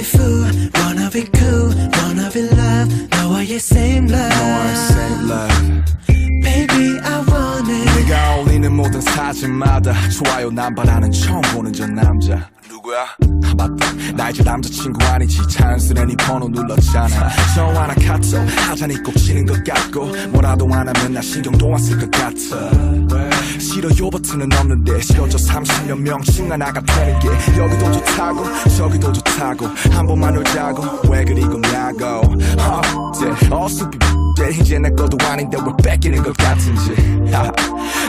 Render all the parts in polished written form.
fool, wanna be cool, wanna be love. 너와의 same love. Baby I want it. 네가 올리는 모든 사진마다 좋아요 남발하는 처음 보는 저 남자 누구야? 맞다 나 이제 남자친구 아니지 자연스레 네 번호 눌렀잖아 전화나 카톡 하자니 꼭 치는 것 같고 뭐라도 안 하면 나 신경도 안 쓸 것 같아 싫어요 버튼은 없는데 싫어져 30년 명칭 하나가 되는 게 여기도 좋다고 저기도 좋다고 한 번만 놀자고 왜 그리 겁나고 어수피 이제 내 것도 아닌데 왜 뺏기는 것 같은지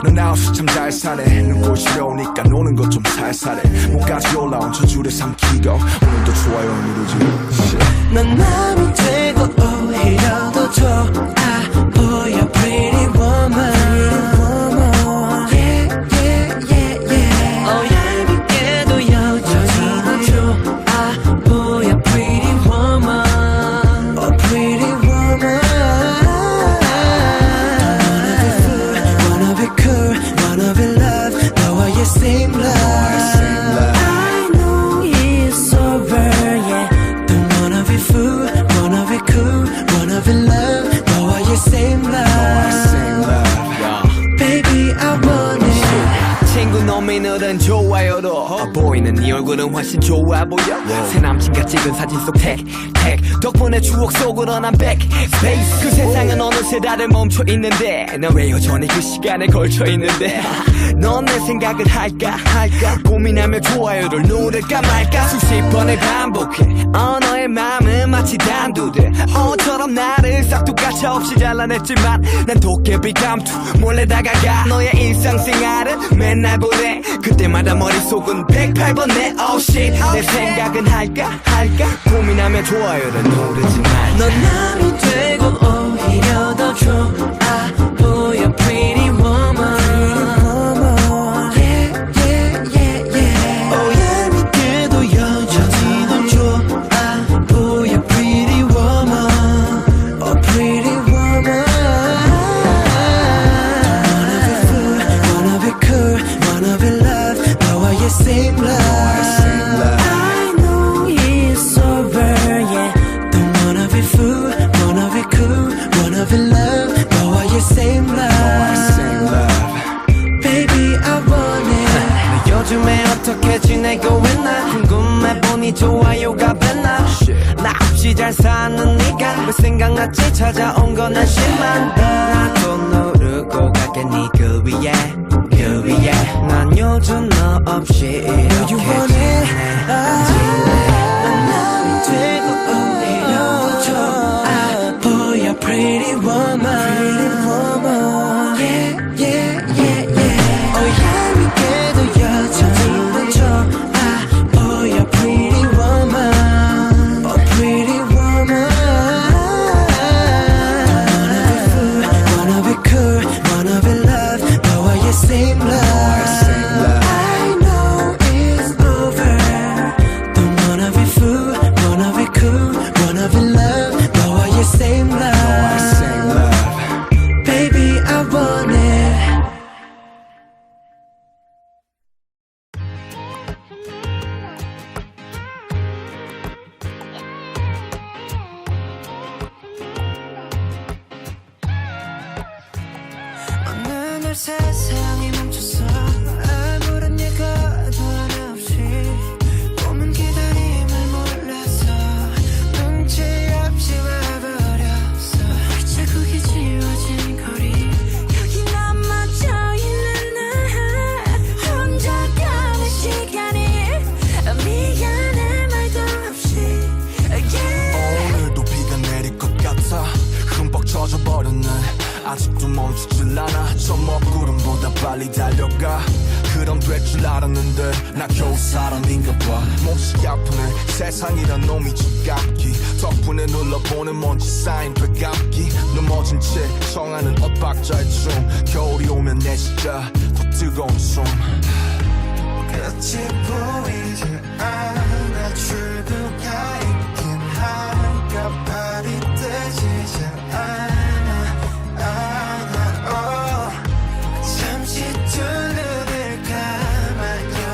넌 나 없이 참 잘 사네 눈꼴 시려우니까 노는 것 좀 살살해 목까지 올라온 저 줄에 삼키고 오늘도 좋아요 누르지 넌 마음이 되고 오히려 더 좋아 보여 pretty woman yeah yeah yeah yeah 얄밉게도 여전히 더 좋아 보여 pretty woman oh pretty woman wanna be cool wanna be love 너와의 same love I know it's over yeah don't wanna be fool wanna be cool wanna be love 너와의 same love baby I want it 친구 놈이 늘은 좋아요로 보이는 네 얼굴은 훨씬 좋아 보여 새 남친과 찍은 사진 속 택 덕분에 추억 속으로 난 백스페이스 그 세상은 어느새 다들 멈춰 있는데 난 왜 여전히 그 시간에 걸쳐 있는데 넌 내 생각을 할까 고민하며 좋아요를 누를까 말까 수십 번을 반복해 너의 마음은 마치 단두대 어처럼 나를 싹둑가차 없이 잘라냈지만 난 도깨비 감투 몰래 다가가 너의 일상생활은 맨날 보내 그때마다 머릿속은 108번 내 oh shit 내 생각은 할까 고민하며 좋아요를 누르지 말자 넌 남이 되고 오히려 더 좋아 보여 pretty woman yeah yeah yeah yeah oh 얄밉게도 여전히 더 좋아 보여 pretty woman oh pretty woman wanna be cool wanna be love 너와의 same love I know it's over yeah don't wanna be fool wanna be cool wanna be love 너와의 same love baby I want it 너 요즘에 어떻게 지내고 있나 궁금해 보니 좋아요가 뱉나 나 없이 잘 사는 네가 왜 생각났지 찾아온 건 한심한 나도 누르고 갈게 네 그 위에 난 요즘 너 없이 이렇게 지내 넌 남이 되고 오히려 더 좋아 보여 pretty woman yeah yeah yeah yeah oh 얄밉게도 여전히 더 좋아 보여 pretty woman oh pretty woman wanna be cool wanna be love 너와의 same love I know it's over don't wanna be fool wanna be cool wanna be love 너와의 same love baby I want it 어느 날 세상이 멈췄어 아무런 예고도 하나 없이 꿈은 기다림을 몰라서 눈치 없이 와버렸어 자국이 지워진 거리 여기 남아져 있는 나 혼자 가는 시간이 미안해 말도 없이 yeah. 오늘도 비가 내릴 것 같아 흠뻑 젖어버렸네 아직도 멈추질 않아 저 먹구름보다 빨리 달려가 그럼 될 줄 알았는데 나 겨우 사람인가 봐 몹시 아프네 세상이란 놈이 지갑기 덕분에 눌러보는 먼지 쌓인 되감기 넘어진 채 청하는 엇박자의 춤 겨울이 오면 내 진짜 더 뜨거운 숨 끝이 보이지 않아 출구가 있긴 할까 발이 뜨지 않아 잠시 두 눈을 감아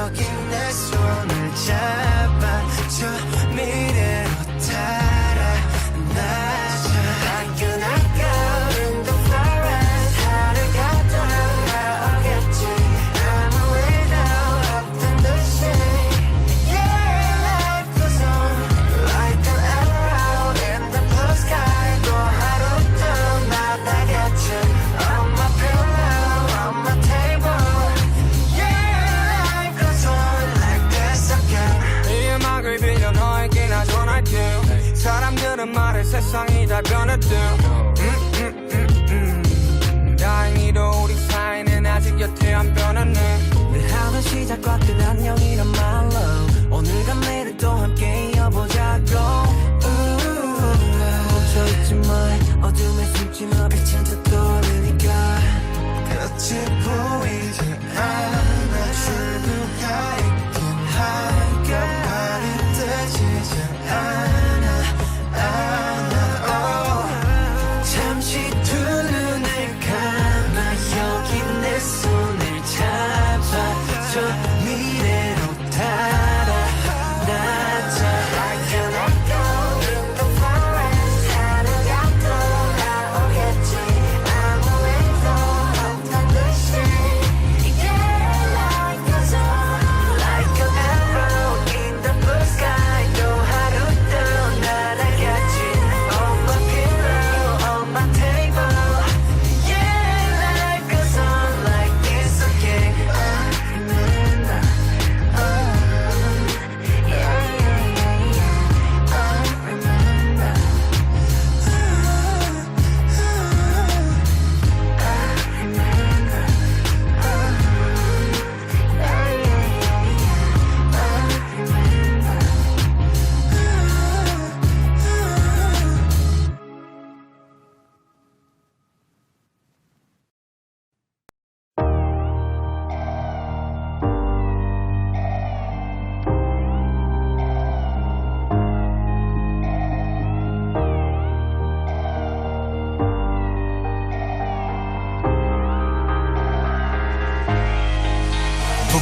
여기 내 손을 잡아줘 미래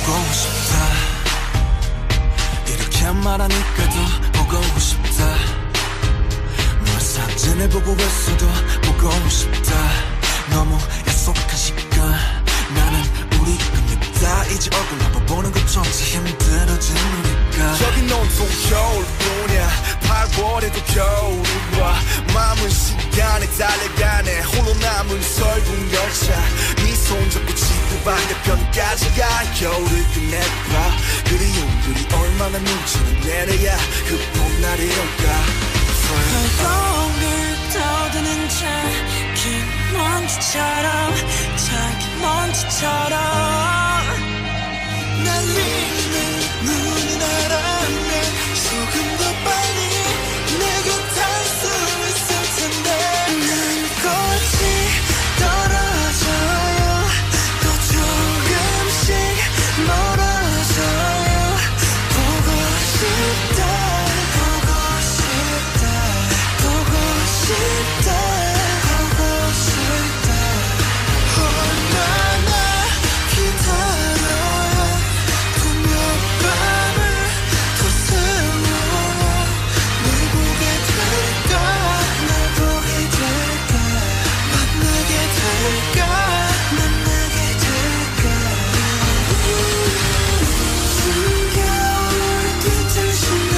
보고 싶다 이렇게 말하니까 더 보고 싶다 널 사진을 보고 있어도 보고 싶다 너무 약속한 시간 나는 우리 겁니다 이제 얼굴 한번 보는 것조차 힘들어진 우리가 저긴 온통 겨울뿐이야 8월에도 겨울이 와 마음은 시간에 달려가네 홀로 남은 설국 열차 네 손잡고 지구 반대편까지 가 겨울을 끝내봐 그리움들이 얼마나 눈치를 내려야 그 봄날이 올까 을 떠드는 자기 먼지처럼 자기 먼지처럼 난 믿는 눈이 날아내 조금 더 빨리 내게 닿을 수 있을 텐데 난 꽃이 떨어져요 또 조금씩 멀어져요 보고 싶다 보고 싶다 보고 싶다 보고 싶다 얼마나 기다려야 분명 밤을 더 세워 널 보게 될까 날 보게 될까 만나게 될까 만나게 될까 숨겨올 듯한 순간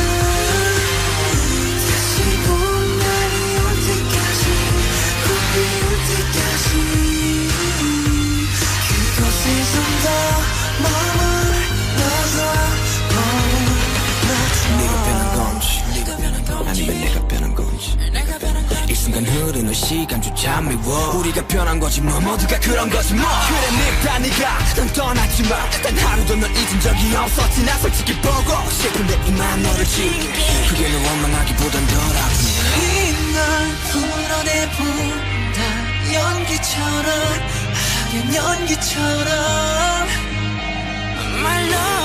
다시 봄날이 올 때까지 봄이 올 때까지 그곳에 좀 더 네가 변한 건지 아니면 내가 변한 건지 이 순간 흐르는 시간조차 미워 우리가 변한 거지 뭐 모두가 그런 거지 뭐 그래 네가 난 떠났지만 단 하루도 널 잊은 적이 없었지 나 솔직히 보고 싶은데 이만 너를 지울게 그게 널 원망하기보단 덜 아프네 널 풀어내본다 연기처럼 하얀 연기처럼 My love